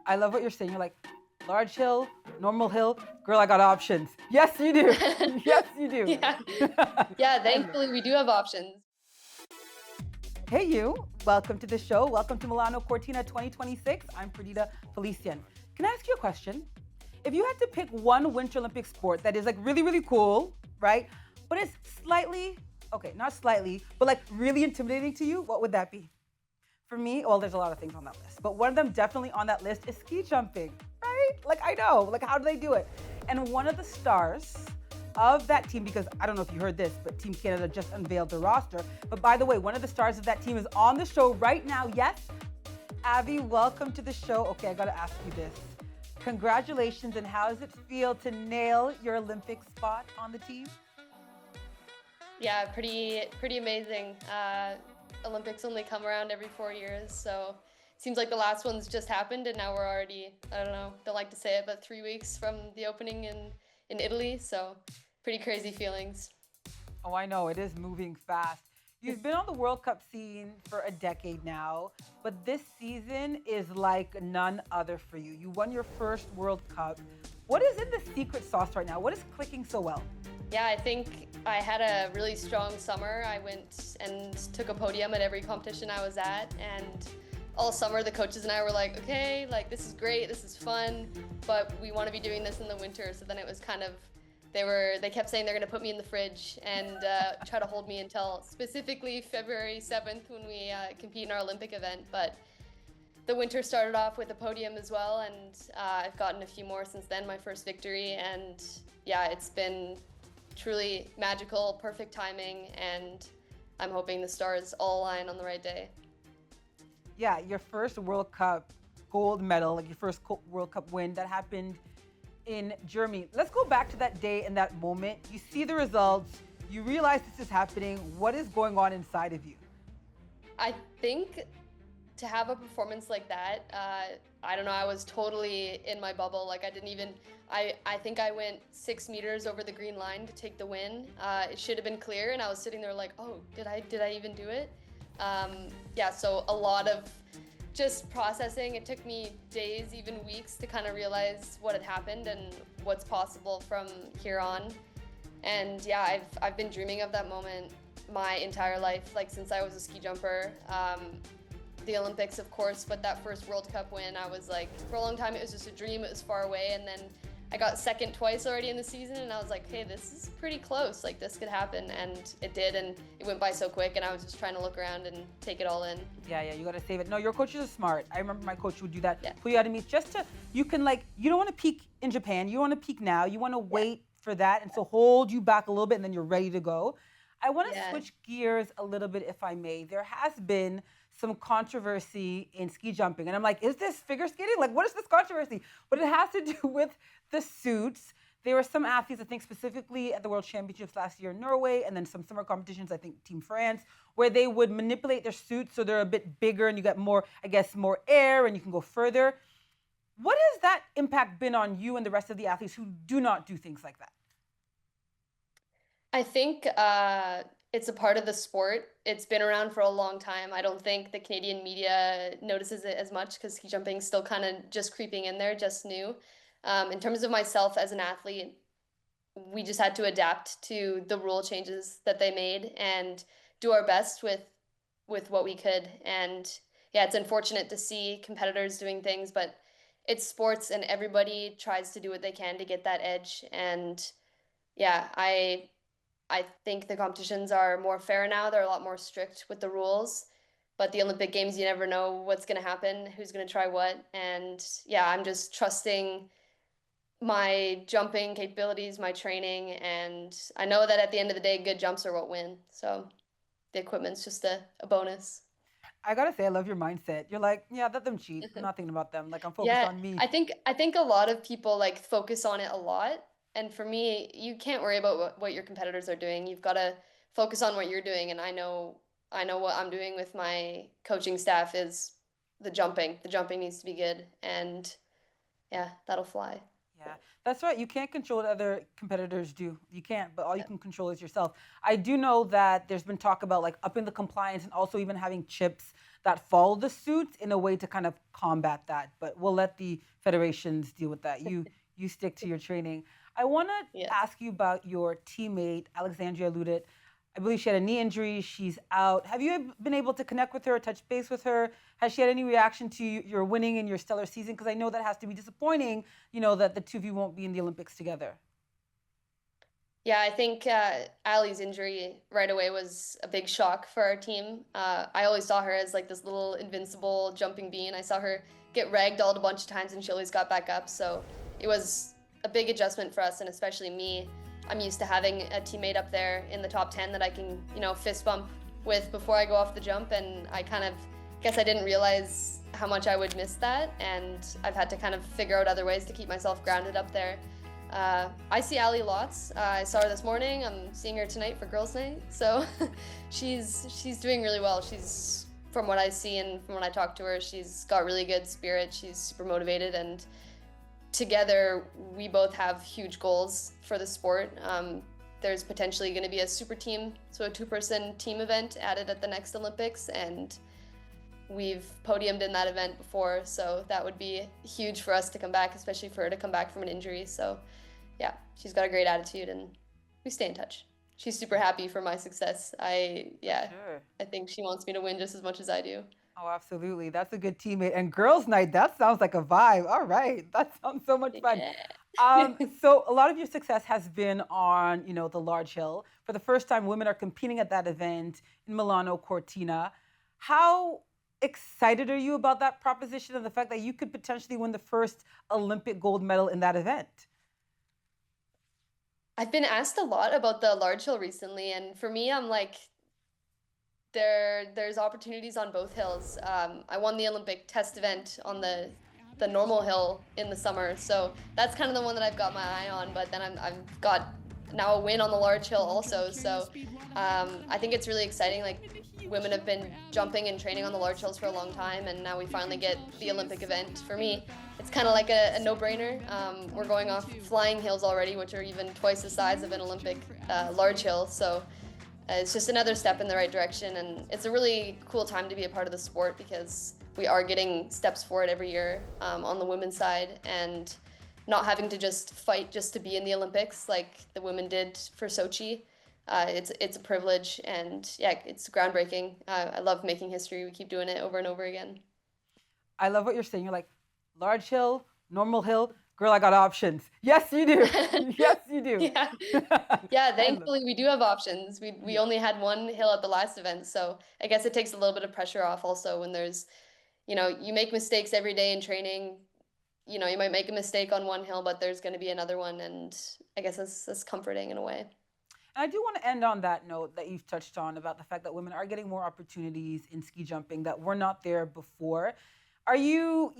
I love what you're saying. You're like, large hill, normal hill. Girl, I got options. Yes, you do. Yes, you do. Yeah. Yeah, thankfully we do have options. Hey, you. Welcome to the show. Welcome to Milano-Cortina 2026. I'm Perdita Felicien. Can I ask you a question? If you had to pick one Winter Olympic sport that is like really, really cool, right? But it's slightly, okay, not slightly, but like really intimidating to you, what would that be? For me, well, there's a lot of things on that list, but one of them definitely on that list is ski jumping, right? Like, I know, like, how do they do it? And one of the stars of that team, because I don't know if you heard this, but Team Canada just unveiled the roster. But by the way, one of the stars of that team is on the show right now. Yes, Abi, welcome to the show. Okay, I gotta ask you this. Congratulations, and how does it feel to nail your Olympic spot on the team? Yeah, pretty amazing. Olympics only come around every 4 years, so it seems like the last one's just happened, and now we're already, I don't know, don't like to say it, but 3 weeks from the opening in Italy. So pretty crazy feelings. Oh, I know, it is moving fast. You've been on the World Cup scene for a decade now, but this season is like none other for you. You won your first World Cup. What is in the secret sauce right now? What is clicking so well? Yeah, I think I had a really strong summer. I went and took a podium at every competition I was at, and all summer the coaches and I were like, okay, like this is great, this is fun, but we want to be doing this in the winter. So then it was kind of, they kept saying they're going to put me in the fridge and try to hold me until specifically February 7th when we compete in our Olympic event. But the winter started off with a podium as well, and I've gotten a few more since then, my first victory. And yeah, it's been truly magical, perfect timing, and I'm hoping the stars all align on the right day. Yeah, your first World Cup gold medal, like your first World Cup win, that happened in Germany. Let's go back to that day and that moment. You see the results, you realize this is happening. What is going on inside of you? I think to have a performance like that, I don't know, I was totally in my bubble. Like I think I went 6 meters over the green line to take the win. It should have been clear, and I was sitting there like, oh, did I even do it? Yeah, so a lot of just processing. It took me days, even weeks, to kind of realize what had happened and what's possible from here on. And yeah, I've been dreaming of that moment my entire life, like since I was a ski jumper. The Olympics, of course, but that first World Cup win, I was like, for a long time, it was just a dream. It was far away, and then I got second twice already in the season, and I was like, hey, this is pretty close. Like, this could happen, and it did, and it went by so quick, and I was just trying to look around and take it all in. Yeah, you gotta save it. No, your coaches are smart. I remember my coach would do that. Yeah. Pull you out of meets just to, you can like, you don't wanna peak in Japan. You don't wanna peak now. You wanna wait for that, and so hold you back a little bit, and then you're ready to go. I wanna switch gears a little bit, if I may. There has been some controversy in ski jumping. And I'm like, is this figure skating? Like, what is this controversy? But it has to do with the suits. There were some athletes, I think specifically at the World Championships last year in Norway, and then some summer competitions, I think Team France, where they would manipulate their suits so they're a bit bigger and you get more, I guess, more air and you can go further. What has that impact been on you and the rest of the athletes who do not do things like that? I think it's a part of the sport. It's been around for a long time. I don't think the Canadian media notices it as much because ski jumping is still kind of just creeping in there, just new. In terms of myself as an athlete, we just had to adapt to the rule changes that they made and do our best with what we could. And yeah, it's unfortunate to see competitors doing things, but it's sports and everybody tries to do what they can to get that edge. And yeah, I think the competitions are more fair now. They're a lot more strict with the rules. But the Olympic Games, you never know what's going to happen, who's going to try what. And yeah, I'm just trusting my jumping capabilities, my training. And I know that at the end of the day, good jumps are what win. So the equipment's just a bonus. I gotta say, I love your mindset. You're like, yeah, let them cheat. I'm not thinking about them. Like, I'm focused Yeah, on me. I think a lot of people like focus on it a lot. And for me, you can't worry about what your competitors are doing. You've got to focus on what you're doing. And I know what I'm doing with my coaching staff is the jumping. The jumping needs to be good. And yeah, that'll fly. Yeah, that's right. You can't control what other competitors do. You can't, but all you can control is yourself. I do know that there's been talk about like upping the compliance and also even having chips that follow the suits in a way to kind of combat that. But we'll let the federations deal with that. You stick to your training. I want to Yes. ask you about your teammate, Alexandria Ludet. I believe she had a knee injury. She's out. Have you been able to connect with her, touch base with her? Has she had any reaction to your winning and your stellar season? Because I know that has to be disappointing, that the two of you won't be in the Olympics together. Yeah, I think Allie's injury right away was a big shock for our team. I always saw her as like this little invincible jumping bean. I saw her get ragdolled a bunch of times and she always got back up. So it was a big adjustment for us, and especially me. I'm used to having a teammate up there in the top 10 that I can, fist bump with before I go off the jump. And I kind of guess I didn't realize how much I would miss that. And I've had to kind of figure out other ways to keep myself grounded up there. I see Allie lots. I saw her this morning. I'm seeing her tonight for girls' night. So she's doing really well. She's, from what I see and from when I talk to her, she's got really good spirit. She's super motivated, and together we both have huge goals for the sport. There's potentially going to be a super team, so a 2-person team event added at the next Olympics, and we've podiumed in that event before, so that would be huge for us to come back, especially for her to come back from an injury. So yeah, she's got a great attitude and we stay in touch. She's super happy for my success. I think she wants me to win just as much as I do. Oh, absolutely. That's a good teammate. And girls' night, that sounds like a vibe. All right. That sounds so much fun. Yeah. So a lot of your success has been on, the large hill. For the first time, women are competing at that event in Milano-Cortina. How excited are you about that proposition and the fact that you could potentially win the first Olympic gold medal in that event? I've been asked a lot about the large hill recently, and for me, I'm like, there's opportunities on both hills. I won the Olympic test event on the normal hill in the summer, so that's kind of the one that I've got my eye on. But then I've got now a win on the large hill also, so I think it's really exciting. Like, women have been jumping and training on the large hills for a long time, and now we finally get the Olympic event. For me, it's kind of like a no-brainer. We're going off flying hills already, which are even twice the size of an Olympic large hill, so it's just another step in the right direction, and it's a really cool time to be a part of the sport because we are getting steps forward every year on the women's side, and not having to just fight just to be in the Olympics like the women did for Sochi. It's a privilege, and yeah, it's groundbreaking. I love making history. We keep doing it over and over again. I love what you're saying. You're like, large hill, normal hill. Girl, I got options. Yes, you do. Yes, you do. Yeah, yeah. Thankfully, we do have options. We only had one hill at the last event, so I guess it takes a little bit of pressure off also when there's, you make mistakes every day in training. You might make a mistake on one hill, but there's going to be another one, and I guess that's comforting in a way. And I do want to end on that note that you've touched on about the fact that women are getting more opportunities in ski jumping that were not there before. Are you,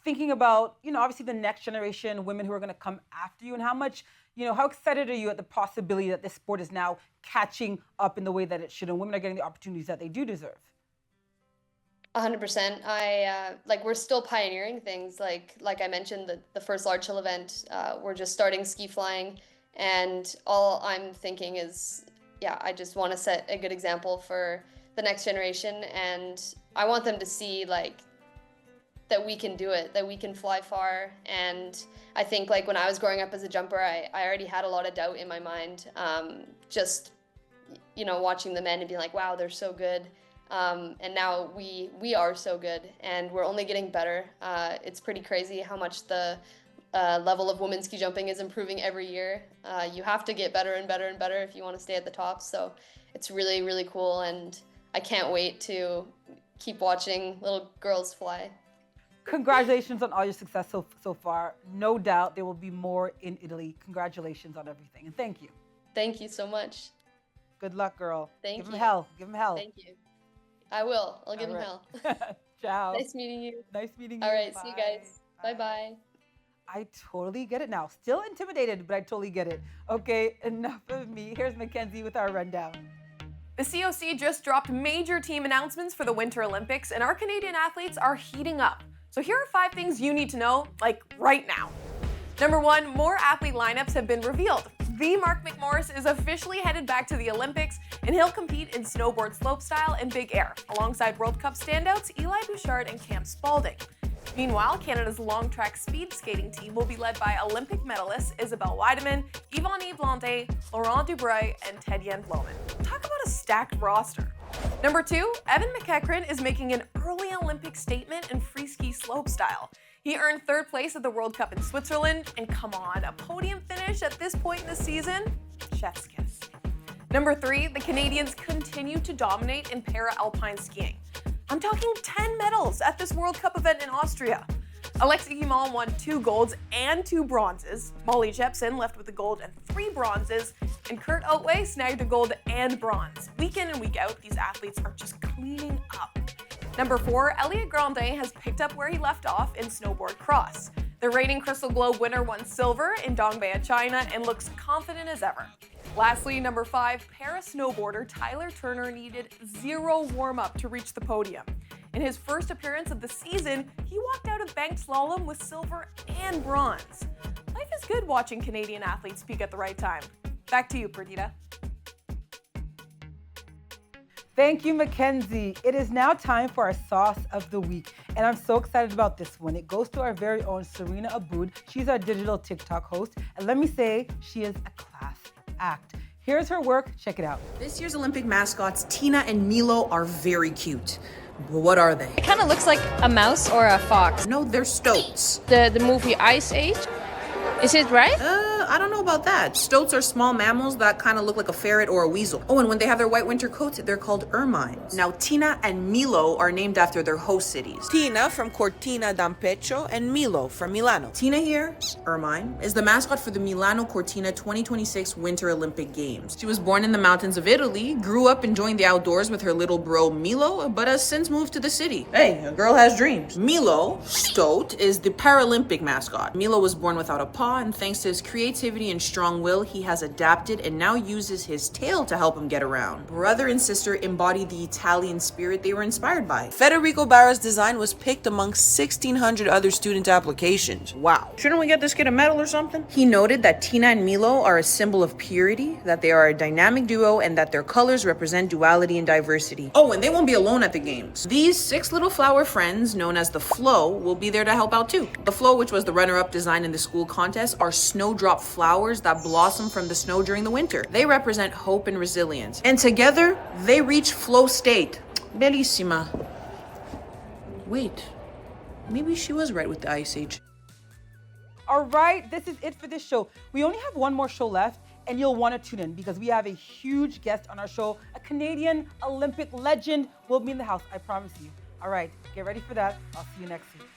thinking about, obviously the next generation, women who are going to come after you, and how much, how excited are you at the possibility that this sport is now catching up in the way that it should, and women are getting the opportunities that they do deserve? 100%. We're still pioneering things. Like I mentioned, the first large hill event, we're just starting ski flying, and all I'm thinking is, yeah, I just want to set a good example for the next generation, and I want them to see that we can do it, that we can fly far. And I think when I was growing up as a jumper, I already had a lot of doubt in my mind, just watching the men and being like, wow, they're so good. And now we are so good, and we're only getting better. It's pretty crazy how much the level of women's ski jumping is improving every year. You have to get better and better and better if you want to stay at the top. So it's really, really cool, and I can't wait to keep watching little girls fly. Congratulations on all your success so far. No doubt there will be more in Italy. Congratulations on everything, and thank you. Thank you so much. Good luck, girl. Thank you. Give you. him hell. Give him hell. Thank you. I will. I'll give him hell. Ciao. Nice meeting you. Nice meeting you. All right. Bye. See you guys. Bye-bye. I totally get it now. Still intimidated, but I totally get it. Okay, enough of me. Here's Mackenzie with our rundown. The COC just dropped major team announcements for the Winter Olympics, and our Canadian athletes are heating up. So here are 5 things you need to know, right now. Number 1, more athlete lineups have been revealed. the Mark McMorris is officially headed back to the Olympics, and he'll compete in snowboard slopestyle and big air, alongside World Cup standouts Eli Bouchard and Cam Spalding. Meanwhile, Canada's long track speed skating team will be led by Olympic medalists Isabelle Weideman, Yvonne Blondet, Laurent Dubreuil, and Ted-Yen Bloemen. Talk about a stacked roster. Number 2, Evan McEachran is making an early Olympic statement in free ski slopestyle. He earned 3rd place at the World Cup in Switzerland, and come on, a podium finish at this point in the season? Chef's kiss. Number 3, the Canadians continue to dominate in para-alpine skiing. I'm talking 10 medals at this World Cup event in Austria. Alexei Guimond won 2 golds and 2 bronzes. Molly Jepsen left with a gold and 3 bronzes. And Kurt Otway snagged a gold and bronze. Week in and week out, these athletes are just cleaning up. Number 4, Elliot Grandin has picked up where he left off in snowboard cross. The reigning Crystal Globe winner won silver in Dongbei, China, and looks confident as ever. Lastly, number 5, para-snowboarder Tyler Turner needed 0 warm-up to reach the podium. In his first appearance of the season, he walked out of banked slalom with silver and bronze. Life is good watching Canadian athletes peak at the right time. Back to you, Perdita. Thank you, Mackenzie. It is now time for our sauce of the week, and I'm so excited about this one. It goes to our very own Serena Aboud. She's our digital TikTok host, and let me say, she is a class act. Here's her work. Check it out. This year's Olympic mascots, Tina and Milo, are very cute. But what are they? It kind of looks like a mouse or a fox. No, they're stoats. The movie Ice Age, is it right? I don't know about that. Stoats are small mammals that kind of look like a ferret or a weasel. Oh, and when they have their white winter coats, they're called ermines. Now, Tina and Milo are named after their host cities. Tina from Cortina d'Ampezzo and Milo from Milano. Tina here, ermine, is the mascot for the Milano-Cortina 2026 Winter Olympic Games. She was born in the mountains of Italy, grew up enjoying the outdoors with her little bro Milo, but has since moved to the city. Hey, a girl has dreams. Milo, stoat, is the Paralympic mascot. Milo was born without a paw, and thanks to his creativity and strong will, he has adapted and now uses his tail to help him get around. Brother and sister embody the Italian spirit they were inspired by. Federico Barra's design was picked among 1,600 other student applications. Wow. Shouldn't we get this kid a medal or something? He noted that Tina and Milo are a symbol of purity, that they are a dynamic duo, and that their colors represent duality and diversity. Oh, and they won't be alone at the games. These 6 little flower friends, known as the Flow, will be there to help out too. The Flow, which was the runner-up design in the school contest, are snowdrop flowers that blossom from the snow during the winter. They represent hope and resilience. And together, they reach flow state. Bellissima. Wait, maybe she was right with the Ice Age. All right, this is it for this show. We only have one more show left, and you'll want to tune in because we have a huge guest on our show. A Canadian Olympic legend will be in the house, I promise you. All right, get ready for that. I'll see you next week.